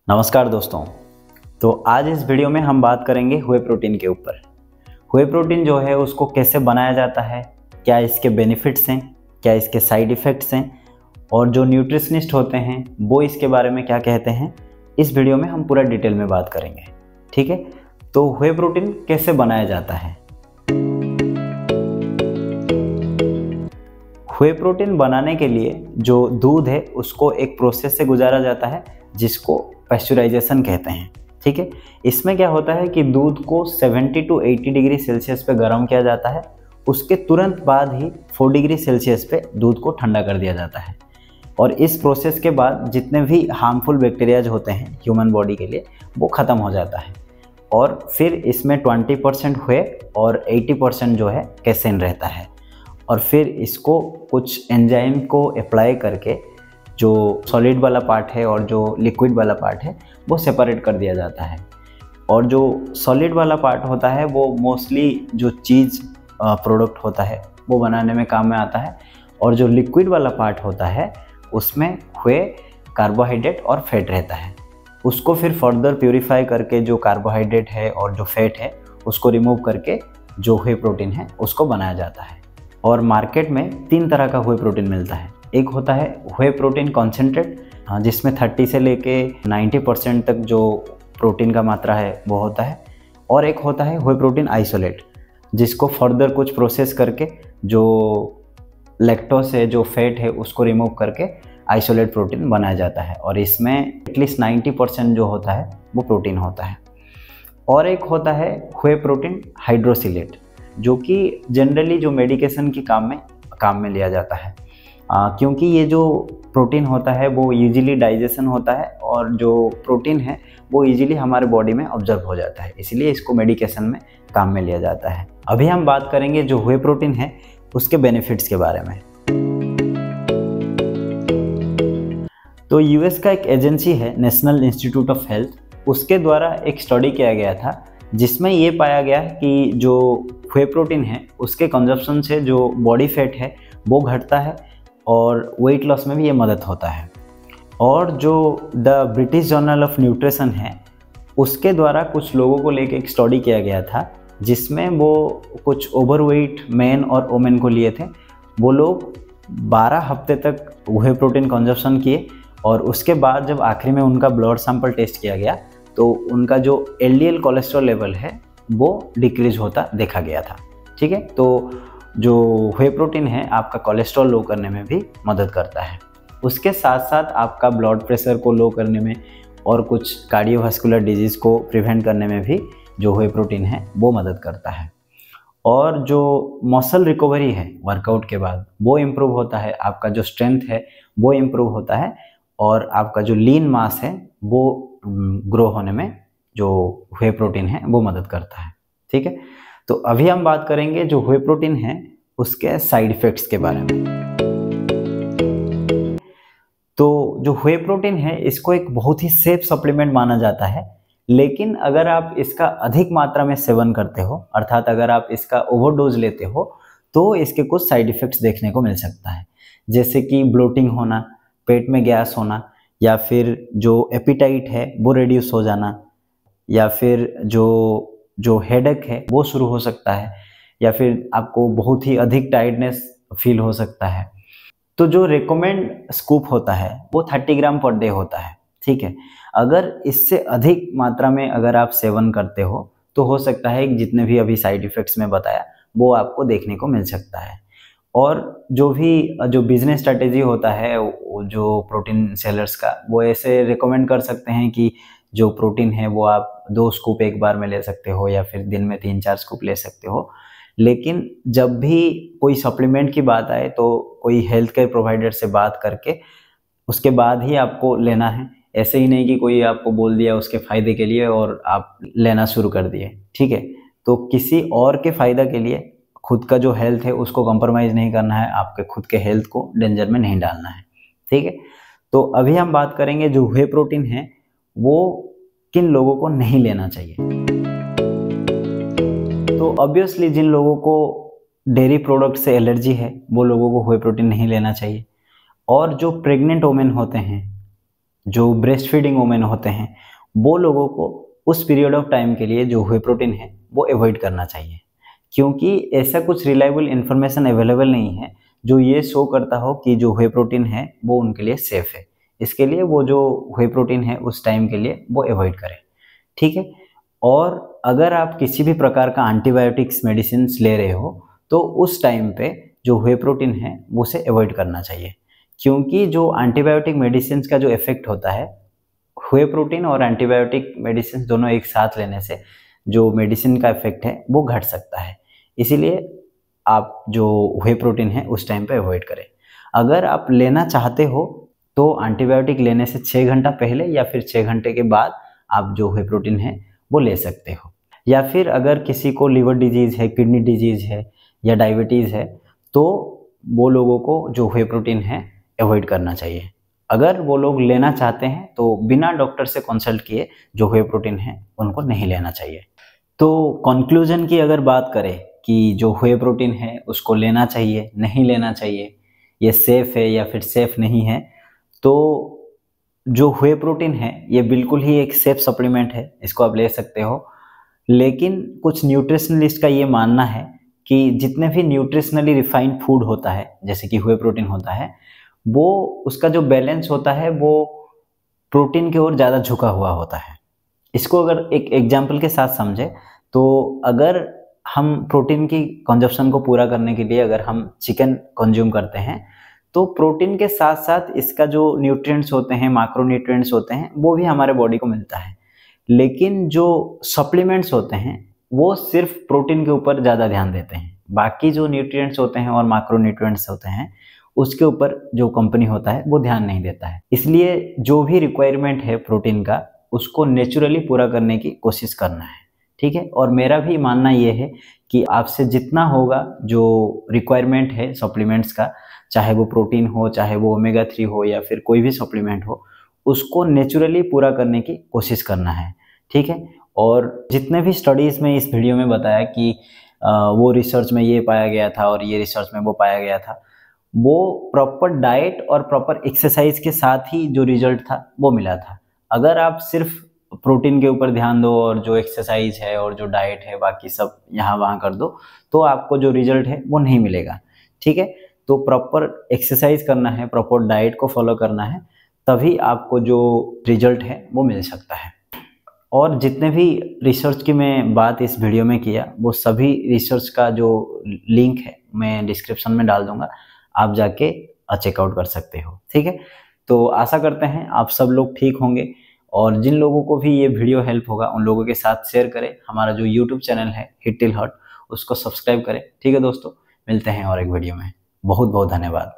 नमस्कार दोस्तों। तो आज इस वीडियो में हम बात करेंगे व्हे प्रोटीन के ऊपर। व्हे प्रोटीन जो है उसको कैसे बनाया जाता है, क्या इसके बेनिफिट्स हैं, क्या इसके साइड इफ़ेक्ट्स हैं और जो न्यूट्रिशनिस्ट होते हैं वो इसके बारे में क्या कहते हैं, इस वीडियो में हम पूरा डिटेल में बात करेंगे। ठीक है, तो व्हे प्रोटीन कैसे बनाया जाता है। व्हे प्रोटीन बनाने के लिए जो दूध है उसको एक प्रोसेस से गुजारा जाता है जिसको पैस्चराइजेशन कहते हैं। ठीक है, इसमें क्या होता है कि दूध को 70 to 80 डिग्री सेल्सियस पे गर्म किया जाता है, उसके तुरंत बाद ही 4 डिग्री सेल्सियस पे दूध को ठंडा कर दिया जाता है और इस प्रोसेस के बाद जितने भी हार्मफुल बैक्टीरियाज होते हैं ह्यूमन बॉडी के लिए वो ख़त्म हो जाता है और फिर इसमें 20% व्हे और 80% जो है कैसेन रहता है और फिर इसको कुछ एंजाइम को अप्लाई करके जो सॉलिड वाला पार्ट है और जो लिक्विड वाला पार्ट है वो सेपरेट कर दिया जाता है। और जो सॉलिड वाला पार्ट होता है वो मोस्टली जो चीज़ प्रोडक्ट होता है वो बनाने में काम में आता है और जो लिक्विड वाला पार्ट होता है उसमें व्हे, कार्बोहाइड्रेट और फैट रहता है। उसको फिर फर्दर प्योरीफाई करके जो कार्बोहाइड्रेट है और जो फैट है उसको रिमूव करके जो व्हे प्रोटीन है उसको बनाया जाता है। और मार्केट में 3 तरह का व्हे प्रोटीन मिलता है। एक होता है व्हे प्रोटीन कॉन्सेंट्रेट, जिसमें 30 से लेके 90% तक जो प्रोटीन का मात्रा है वो होता है। और एक होता है व्हे प्रोटीन आइसोलेट, जिसको फर्दर कुछ प्रोसेस करके जो लैक्टोज है, जो फैट है, उसको रिमूव करके आइसोलेट प्रोटीन बनाया जाता है और इसमें एटलीस्ट 90% जो होता है वो प्रोटीन होता है। और एक होता है व्हे प्रोटीन हाइड्रोसिलेट, जो कि जनरली जो मेडिकेशन के काम में लिया जाता है, क्योंकि ये जो प्रोटीन होता है वो इजीली डाइजेशन होता है और जो प्रोटीन है वो इजीली हमारे बॉडी में ऑब्जर्व हो जाता है, इसलिए इसको मेडिकेशन में काम में लिया जाता है। अभी हम बात करेंगे जो व्हे प्रोटीन है उसके बेनिफिट्स के बारे में। तो यूएस का एक एजेंसी है नेशनल इंस्टीट्यूट ऑफ हेल्थ, उसके द्वारा एक स्टडी किया गया था जिसमें ये पाया गया कि जो व्हे प्रोटीन है उसके कंजप्शन से जो बॉडी फैट है वो घटता है और वेट लॉस में भी ये मदद होता है। और जो the British journal of nutrition है उसके द्वारा कुछ लोगों को लेकर एक स्टडी किया गया था जिसमें वो कुछ ओवरवेट मैन और वोमेन को लिए थे। वो लोग 12 हफ्ते तक व्हे प्रोटीन कंजप्शन किए और उसके बाद जब आखिरी में उनका ब्लड सैंपल टेस्ट किया गया तो उनका जो एलडीएल कोलेस्ट्रॉल लेवल है वो डिक्रीज होता देखा गया था। ठीक है, तो जो व्हे प्रोटीन है आपका कोलेस्ट्रॉल लो करने में भी मदद करता है। उसके साथ साथ आपका ब्लड प्रेशर को लो करने में और कुछ कार्डियोवास्कुलर डिजीज़ को प्रिवेंट करने में भी जो व्हे प्रोटीन है वो मदद करता है। और जो मसल रिकवरी है वर्कआउट के बाद वो इम्प्रूव होता है, आपका जो स्ट्रेंथ है वो इम्प्रूव होता है और आपका जो लीन मास है वो ग्रो होने में जो व्हे प्रोटीन है वो मदद करता है। ठीक है, तो अभी हम बात करेंगे जो व्हे प्रोटीन है उसके साइड इफ़ेक्ट्स के बारे में। तो जो व्हे प्रोटीन है इसको एक बहुत ही सेफ सप्लीमेंट माना जाता है, लेकिन अगर आप इसका अधिक मात्रा में सेवन करते हो, अर्थात अगर आप इसका ओवरडोज लेते हो तो इसके कुछ साइड इफ़ेक्ट्स देखने को मिल सकता है, जैसे कि ब्लोटिंग होना, पेट में गैस होना, या फिर जो एपिटाइट है वो रिड्यूस हो जाना, या फिर जो हेडेक है वो शुरू हो सकता है, या फिर आपको बहुत ही अधिक टायर्डनेस फील हो सकता है। तो जो रिकमेंड स्कूप होता है वो 30 ग्राम पर डे होता है। ठीक है, अगर इससे अधिक मात्रा में अगर आप सेवन करते हो तो हो सकता है जितने भी अभी साइड इफ़ेक्ट्स में बताया वो आपको देखने को मिल सकता है। और जो बिजनेस स्ट्रेटेजी होता है जो प्रोटीन सेलर्स का, वो ऐसे रिकमेंड कर सकते हैं कि जो प्रोटीन है वो आप 2 स्कूप एक बार में ले सकते हो या फिर दिन में 3-4 स्कूप ले सकते हो। लेकिन जब भी कोई सप्लीमेंट की बात आए तो कोई हेल्थ केयर प्रोवाइडर से बात करके उसके बाद ही आपको लेना है। ऐसे ही नहीं कि कोई आपको बोल दिया उसके फ़ायदे के लिए और आप लेना शुरू कर दिए। ठीक है, तो किसी और के फ़ायदा के लिए खुद का जो हेल्थ है उसको कॉम्प्रोमाइज़ नहीं करना है, आपके खुद के हेल्थ को डेंजर में नहीं डालना है। ठीक है, तो अभी हम बात करेंगे जो व्हे प्रोटीन है वो किन लोगों को नहीं लेना चाहिए। तो ऑब्वियसली जिन लोगों को डेयरी प्रोडक्ट से एलर्जी है वो लोगों को व्हे प्रोटीन नहीं लेना चाहिए। और जो प्रेग्नेंट वुमेन होते हैं जो ब्रेस्ट फीडिंग वुमेन होते हैं वो लोगों को उस पीरियड ऑफ टाइम के लिए जो व्हे प्रोटीन है वो अवॉइड करना चाहिए, क्योंकि ऐसा कुछ रिलायबल इन्फॉर्मेशन अवेलेबल नहीं है जो ये शो करता हो कि जो व्हे प्रोटीन है वो उनके लिए सेफ है। इसके लिए वो जो व्हे प्रोटीन है उस टाइम के लिए वो अवॉइड करें, ठीक है। और अगर आप किसी भी प्रकार का एंटीबायोटिक्स मेडिसिन ले रहे हो तो उस टाइम पे जो व्हे प्रोटीन है वो उसे अवॉइड करना चाहिए, क्योंकि जो एंटीबायोटिक मेडिसिन का जो इफेक्ट होता है, व्हे प्रोटीन और एंटीबायोटिक मेडिसिन दोनों एक साथ लेने से जो मेडिसिन का इफेक्ट है वो घट सकता है। इसीलिए आप जो व्हे प्रोटीन है उस टाइम पे अवॉइड करें। अगर आप लेना चाहते हो तो एंटीबायोटिक लेने से 6 घंटा पहले या फिर 6 घंटे के बाद आप जो व्हे प्रोटीन है वो ले सकते हो। या फिर अगर किसी को लिवर डिजीज़ है, किडनी डिजीज़ है या डायबिटीज़ है तो वो लोगों को जो व्हे प्रोटीन है अवॉइड करना चाहिए। अगर वो लोग लेना चाहते हैं तो बिना डॉक्टर से कंसल्ट किए जो व्हे प्रोटीन है उनको नहीं लेना चाहिए। तो कंक्लूजन की अगर बात करें कि जो व्हे प्रोटीन है उसको लेना चाहिए, नहीं लेना चाहिए, ये सेफ़ है या फिर सेफ़ नहीं है, तो जो व्हे प्रोटीन है ये बिल्कुल ही एक सेफ सप्लीमेंट है, इसको आप ले सकते हो। लेकिन कुछ न्यूट्रिशनलिस्ट का ये मानना है कि जितने भी न्यूट्रिशनली रिफाइंड फूड होता है जैसे कि व्हे प्रोटीन होता है, वो उसका जो बैलेंस होता है वो प्रोटीन की ओर ज़्यादा झुका हुआ होता है। इसको अगर एक एग्जाम्पल के साथ समझे तो अगर हम प्रोटीन की कंजप्शन को पूरा करने के लिए अगर हम चिकन कंज्यूम करते हैं तो प्रोटीन के साथ साथ इसका जो न्यूट्रिएंट्स होते हैं, माइक्रो न्यूट्रिएंट्स होते हैं, वो भी हमारे बॉडी को मिलता है। लेकिन जो सप्लीमेंट्स होते हैं वो सिर्फ प्रोटीन के ऊपर ज़्यादा ध्यान देते हैं, बाकी जो न्यूट्रिएंट्स होते हैं और माइक्रो न्यूट्रिएंट्स होते हैं उसके ऊपर जो कंपनी होता है वो ध्यान नहीं देता है। इसलिए जो भी रिक्वायरमेंट है प्रोटीन का उसको नेचुरली पूरा करने की कोशिश करना है, ठीक है। और मेरा भी मानना ये है कि आपसे जितना होगा जो रिक्वायरमेंट है सप्लीमेंट्स का, चाहे वो प्रोटीन हो, चाहे वो ओमेगा 3 हो या फिर कोई भी सप्लीमेंट हो, उसको नेचुरली पूरा करने की कोशिश करना है, ठीक है। और जितने भी स्टडीज़ में इस वीडियो में बताया कि वो रिसर्च में ये पाया गया था और ये रिसर्च में वो पाया गया था, वो प्रॉपर डाइट और प्रॉपर एक्सरसाइज के साथ ही जो रिजल्ट था वो मिला था। अगर आप सिर्फ प्रोटीन के ऊपर ध्यान दो और जो एक्सरसाइज है और जो डाइट है बाकी सब यहाँ वहाँ कर दो तो आपको जो रिजल्ट है वो नहीं मिलेगा, ठीक है। तो प्रॉपर एक्सरसाइज करना है, प्रॉपर डाइट को फॉलो करना है, तभी आपको जो रिजल्ट है वो मिल सकता है। और जितने भी रिसर्च की मैं बात इस वीडियो में किया वो सभी रिसर्च का जो लिंक है मैं डिस्क्रिप्शन में डाल दूंगा, आप जाके चेकआउट कर सकते हो, ठीक है। तो आशा करते हैं आप सब लोग ठीक होंगे और जिन लोगों को भी ये वीडियो हेल्प होगा उन लोगों के साथ शेयर करें। हमारा जो यूट्यूब चैनल है हिट टिल हर्ट उसको सब्सक्राइब करें, ठीक है दोस्तों। मिलते हैं और एक वीडियो में। बहुत बहुत धन्यवाद।